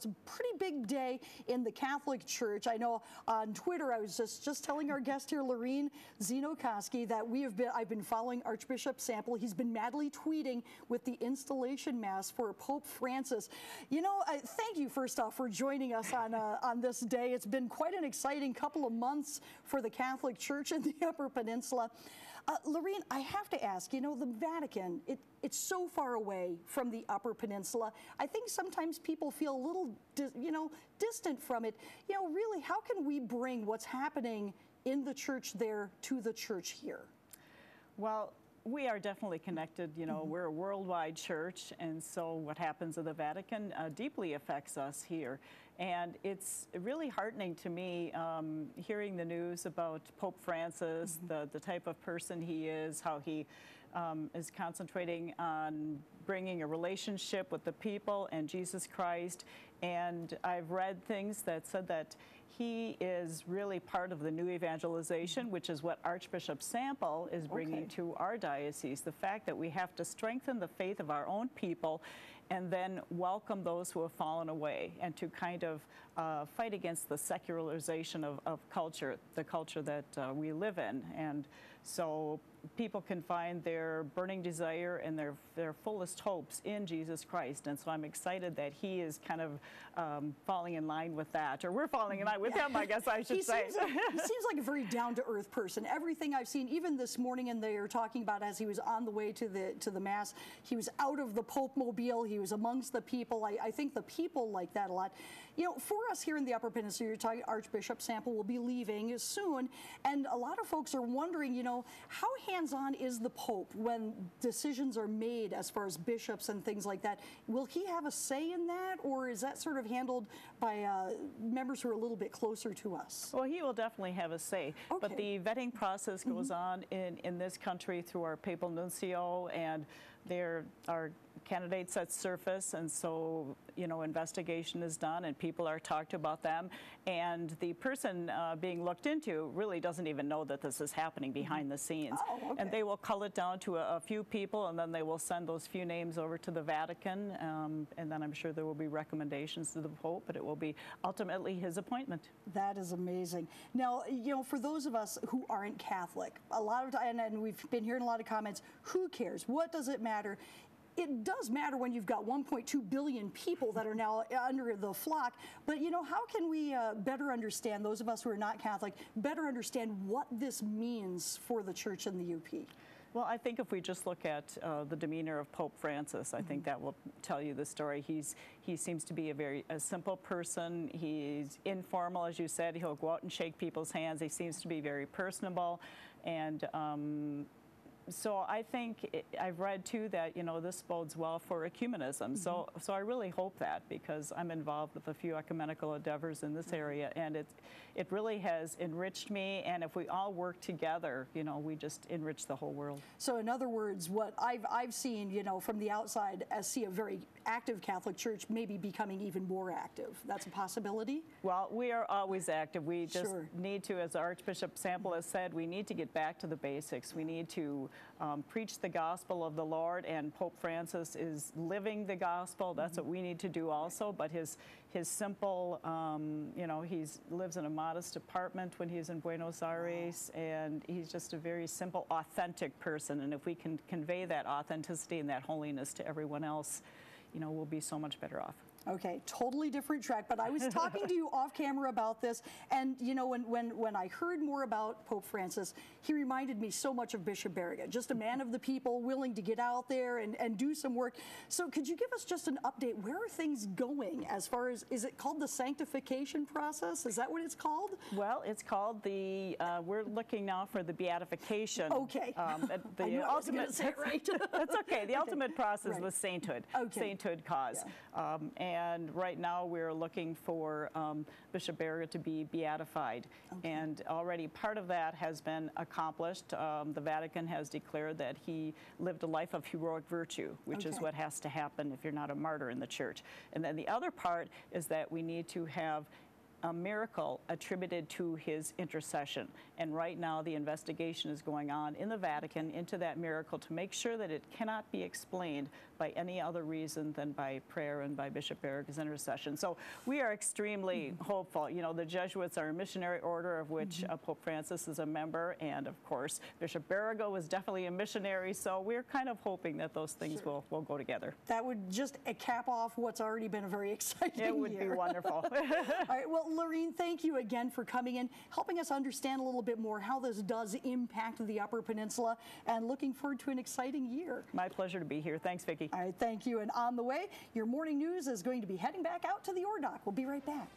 it's a pretty big day in the Catholic Church. I know on Twitter, I was just telling our guest here, Lorene Zeno Koskey, that I've been following Archbishop Sample. He's been madly tweeting with the installation mass for Pope Francis. You know, thank you first off for joining us on this day. It's been quite an exciting couple of months for the Catholic Church in the Upper Peninsula. Lorene, I have to ask, you know, the Vatican, it's so far away from the Upper Peninsula. I think sometimes people feel a little, distant from it. You know, really, how can we bring what's happening in the church there to the church here? Well, we are definitely connected. You know, we're a worldwide church, and so what happens in the Vatican deeply affects us here. And it's really heartening to me hearing the news about Pope Francis, the type of person he is, how he is concentrating on bringing a relationship with the people and Jesus Christ. And I've read things that said that he is really part of the new evangelization, which is what Archbishop Sample is bringing to our diocese. The fact that we have to strengthen the faith of our own people and then welcome those who have fallen away, and to kind of fight against the secularization of culture, the culture that we live in. And so people can find their burning desire and their fullest hopes in Jesus Christ. And so I'm excited that he is kind of falling in line with that, or we're falling in line with him, I guess I should say. He seems like a very down-to-earth person. Everything I've seen, even this morning, and they are talking about as he was on the way to the Mass, he was out of the Pope Mobile, he was amongst the people. I think the people like that a lot. You know, for us here in the Upper Peninsula, you're talking Archbishop Sample will be leaving soon, and a lot of folks are wondering, you know, how hands-on is the Pope when decisions are made as far as bishops and things like that? Will he have a say in that, or is that sort of handled by members who are a little bit closer to us? Well, he will definitely have a say, but the vetting process goes on in this country through our papal nuncio, and there are candidates that surface, and so, you know, investigation is done and people are talked about them, and the person being looked into really doesn't even know that this is happening behind the scenes. And they will cull it down to a few people, and then they will send those few names over to the Vatican, and then I'm sure there will be recommendations to the Pope, but it will be ultimately his appointment. That is amazing. Now, you know, for those of us who aren't Catholic, a lot of time, and we've been hearing a lot of comments, who cares? What does it matter? It does matter when you've got 1.2 billion people that are now under the flock, but you know, how can we better understand, those of us who are not Catholic, better understand what this means for the church and the UP? Well, I think if we just look at the demeanor of Pope Francis, I think that will tell you the story. He seems to be a simple person. He's informal, as you said. He'll go out and shake people's hands. He seems to be very personable, and so I think I've read too that, you know, this bodes well for ecumenism. So I really hope that, because I'm involved with a few ecumenical endeavors in this area, and it really has enriched me. And if we all work together, you know, we just enrich the whole world. So in other words, what I've seen, you know, from the outside, I see a very active Catholic Church maybe becoming even more active. That's a possibility? Well, we are always active. We just need to, as Archbishop Sample has said, we need to get back to the basics. We need to preach the gospel of the Lord, and Pope Francis is living the gospel. That's what we need to do also. But his simple, you know, he lives in a modest apartment when he's in Buenos Aires, and he's just a very simple, authentic person. And if we can convey that authenticity and that holiness to everyone else, you know, we'll be so much better off. Okay, totally different track, but I was talking to you off camera about this, and you know, when I heard more about Pope Francis, he reminded me so much of Bishop Barriga, just a man of the people, willing to get out there and do some work. So could you give us just an update? Where are things going as far as, is it called the sanctification process? Is that what it's called? Well, it's called the, we're looking now for the beatification. Okay. The ultimate, say it right. That's okay. The ultimate process was sainthood, sainthood cause. And right now we're looking for Bishop Barriga to be beatified. And already part of that has been accomplished. The Vatican has declared that he lived a life of heroic virtue, which is what has to happen if you're not a martyr in the church. And then the other part is that we need to have a miracle attributed to his intercession. And right now the investigation is going on in the Vatican into that miracle to make sure that it cannot be explained by any other reason than by prayer and by Bishop Barriga's intercession. So we are extremely hopeful. You know, the Jesuits are a missionary order of which Pope Francis is a member, and of course Bishop Barriga was definitely a missionary, so we're kind of hoping that those things will go together. That would just cap off what's already been a very exciting year. It would be wonderful. All right, well, Lorene, thank you again for coming in, helping us understand a little bit more how this does impact the Upper Peninsula, and looking forward to an exciting year. My pleasure to be here. Thanks, Vicki. All right, thank you. And on the way, your morning news is going to be heading back out to the Ordoc. We'll be right back.